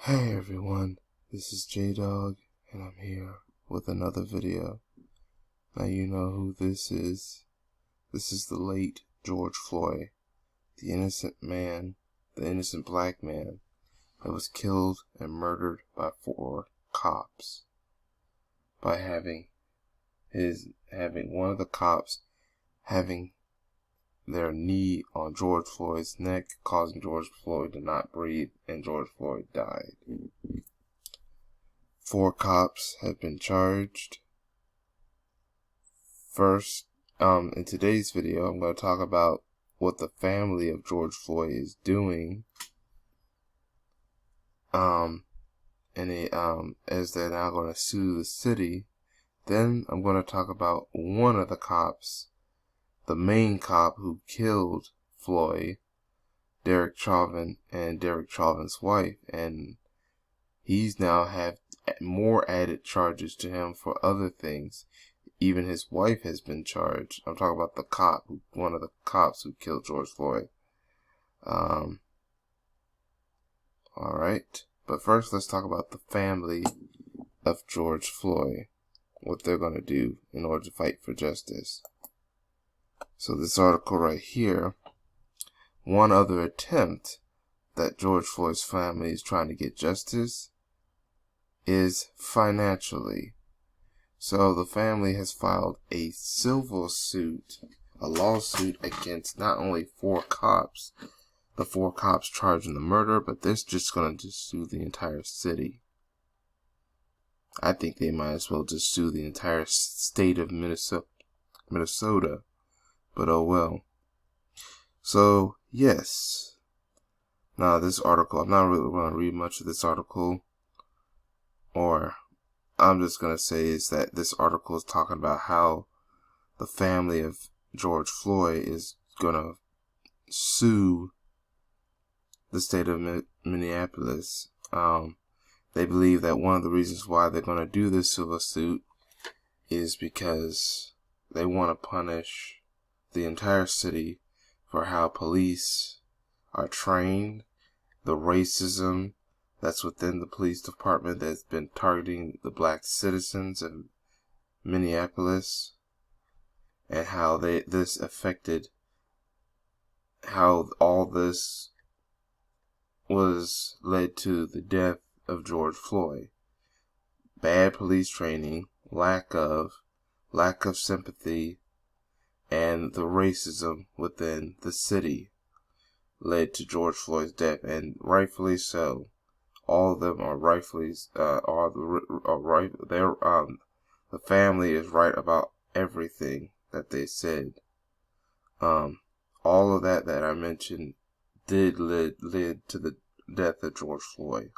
Hey everyone, this is J-Dog, and I'm here with another video. Now you know who this is. This is the late George Floyd, the innocent man, the innocent black man that was killed and murdered by 4 cops. By having one of the cops having their knee on George Floyd's neck, causing George Floyd to not breathe, and George Floyd died. 4 cops have been charged. First, in today's video, I'm going to talk about what the family of George Floyd is doing. As they're now going to sue the city. Then I'm going to talk about one of the cops, the main cop who killed Floyd, Derek Chauvin, and Derek Chauvin's wife, and he's now have more added charges to him for other things. Even his wife has been charged. I'm talking about the cop, one of the cops who killed George Floyd. Alright, but first let's talk about the family of George Floyd, what they're going to do in order to fight for justice. So this article right here, one other attempt that George Floyd's family is trying to get justice is financially. So the family has filed a civil suit, a lawsuit against not only 4 cops, the 4 cops charged in the murder, but they're just going to sue the entire city. I think they might as well just sue the entire state of Minnesota. But oh well. So, yes. Now this article, I'm not really going to read much of this article. Or, I'm just going to say is that this article is talking about how the family of George Floyd is going to sue the state of Minneapolis. They believe that one of the reasons why they're going to do this civil suit is because they want to punish the entire city for how police are trained, the racism that's within the police department that's been targeting the black citizens of Minneapolis, and how this affected, how all this was led to the death of George Floyd. Bad police training, lack of sympathy, and the racism within the city led to George Floyd's death, and rightfully so. All of them are rightfully right. The family is right about everything that they said. All of that I mentioned did lead to the death of George Floyd.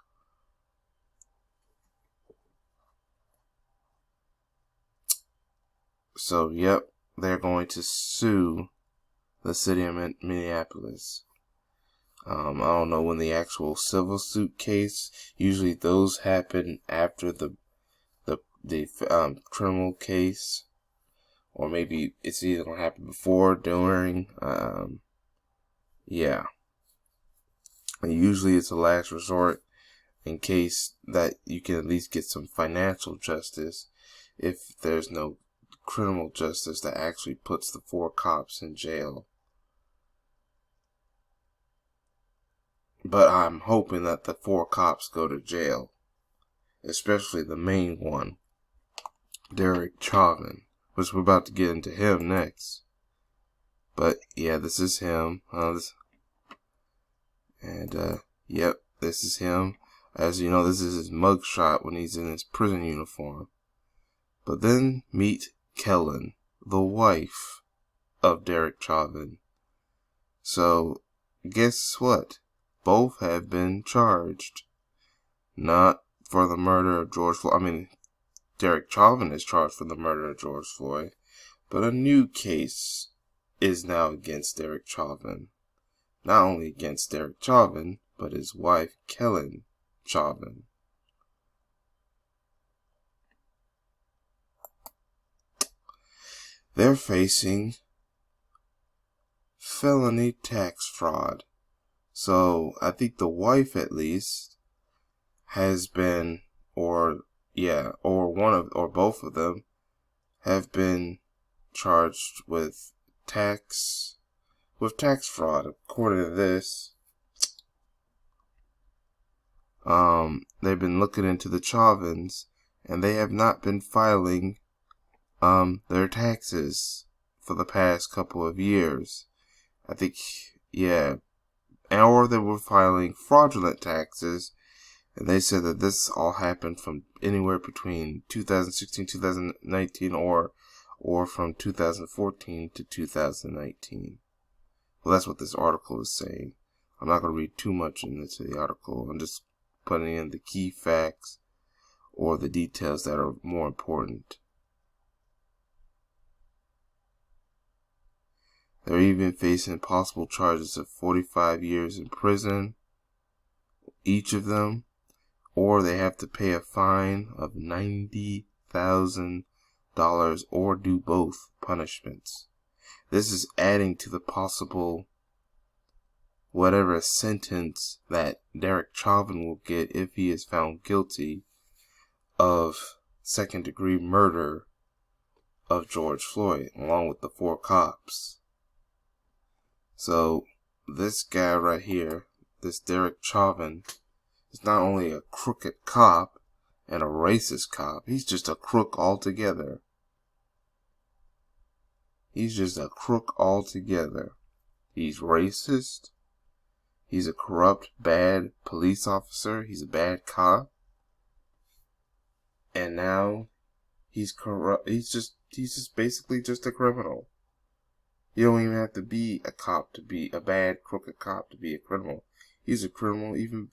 So, yep, they're going to sue the city of Minneapolis. I don't know when the actual civil suit case. Usually those happen after the criminal case, or maybe it's either gonna happen before, during. Yeah. And usually it's a last resort in case that you can at least get some financial justice if there's no criminal justice that actually puts the 4 cops in jail. But I'm hoping that the 4 cops go to jail, especially the main one, Derek Chauvin, which we're about to get into him next. But yeah, this is him. Yep, this is him. As you know, this is his mugshot when he's in his prison uniform. But then meet Kellen, the wife of Derek Chauvin. So, guess what? Both have been charged. Not for the murder of George Floyd. Derek Chauvin is charged for the murder of George Floyd. But a new case is now against Derek Chauvin. Not only against Derek Chauvin, but his wife, Kellen Chauvin. They're facing felony tax fraud. So I think the wife, at least, has been, or both of them have been charged with tax fraud. According to this, they've been looking into the Chauvins, and they have not been filing their taxes for the past couple of years. I think, yeah, or they were filing fraudulent taxes, and they said that this all happened from anywhere between 2016, 2019, or from 2014 to 2019. Well, that's what this article is saying. I'm not going to read too much into the article. I'm just putting in the key facts or the details that are more important. They're even facing possible charges of 45 years in prison, each of them, or they have to pay a fine of $90,000 or do both punishments. This is adding to the possible whatever sentence that Derek Chauvin will get if he is found guilty of second-degree murder of George Floyd, along with the 4 cops. So this guy right here, this Derek Chauvin, is not only a crooked cop and a racist cop, he's just a crook altogether. He's just a crook altogether. He's racist. He's a corrupt, bad police officer. He's a bad cop. And now he's corrupt. He's just basically just a criminal. You don't even have to be a cop to be a bad, crooked cop to be a criminal. He's a criminal even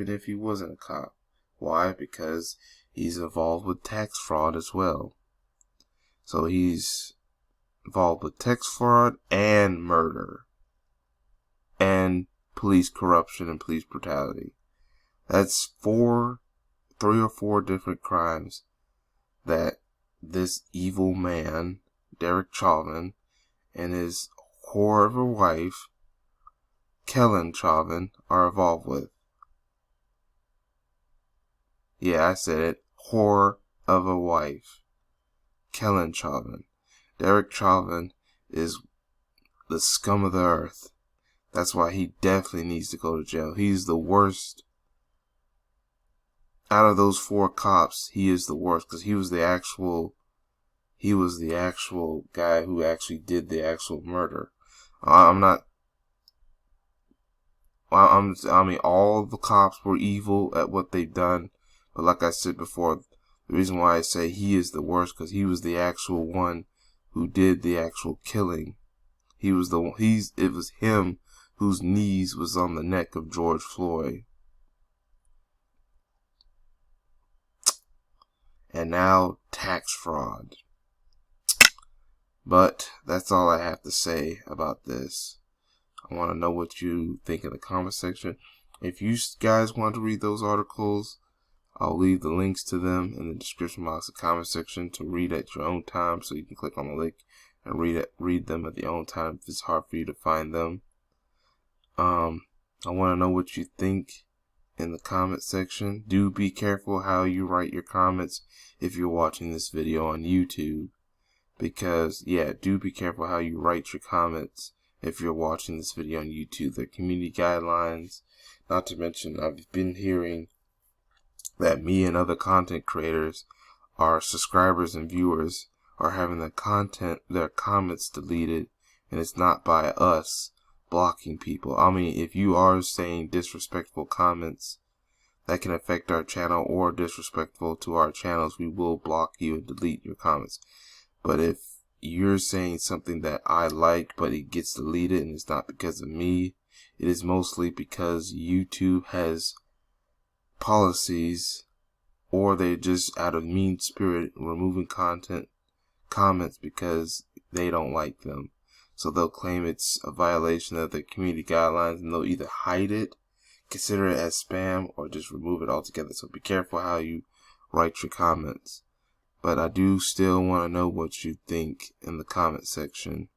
if he wasn't a cop. Why? Because he's involved with tax fraud as well. So he's involved with tax fraud and murder and police corruption and police brutality. That's 3 or 4 different crimes that this evil man, Derek Chauvin, and his whore of a wife, Kellen Chauvin, are involved with. Yeah, I said it. Whore of a wife. Kellen Chauvin. Derek Chauvin is the scum of the earth. That's why he definitely needs to go to jail. He's the worst. Out of those 4 cops, he is the worst because he was the actual guy who actually did the actual murder. I mean, all the cops were evil at what they've done. But like I said before, the reason why I say he is the worst because he was the actual one who did the actual killing. It was him whose knees was on the neck of George Floyd. And now tax fraud. But that's all I have to say about this. I want to know what you think in the comment section. If you guys want to read those articles, I'll leave the links to them in the description box, the comment section, to read at your own time. So you can click on the link and read them at your own time if it's hard for you to find them. I want to know what you think in the comment section. Do be careful how you write your comments if you're watching this video on YouTube. Because, yeah, do be careful how you write your comments if you're watching this video on YouTube. There are community guidelines. Not to mention, I've been hearing that me and other content creators, our subscribers and viewers, are having their comments deleted, and it's not by us blocking people. I mean, if you are saying disrespectful comments that can affect our channel or disrespectful to our channels, we will block you and delete your comments. But if you're saying something that I like but it gets deleted and it's not because of me, it is mostly because YouTube has policies, or they're just out of mean spirit removing comments because they don't like them. So they'll claim it's a violation of the community guidelines, and they'll either hide it, consider it as spam, or just remove it altogether. So be careful how you write your comments. But I do still want to know what you think in the comment section.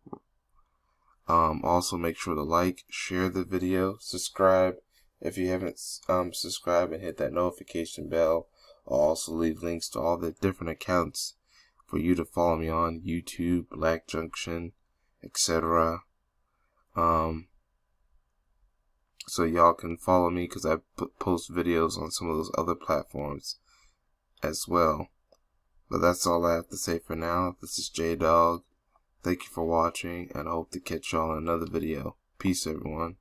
Also make sure to like, share the video, subscribe, If you haven't subscribed and hit that notification bell, I'll also leave links to all the different accounts for you to follow me on: YouTube, Black Junction, etc. So y'all can follow me, because I post videos on some of those other platforms as well. But that's all I have to say for now. This is J-Dog. Thank you for watching, and I hope to catch y'all in another video. Peace, everyone.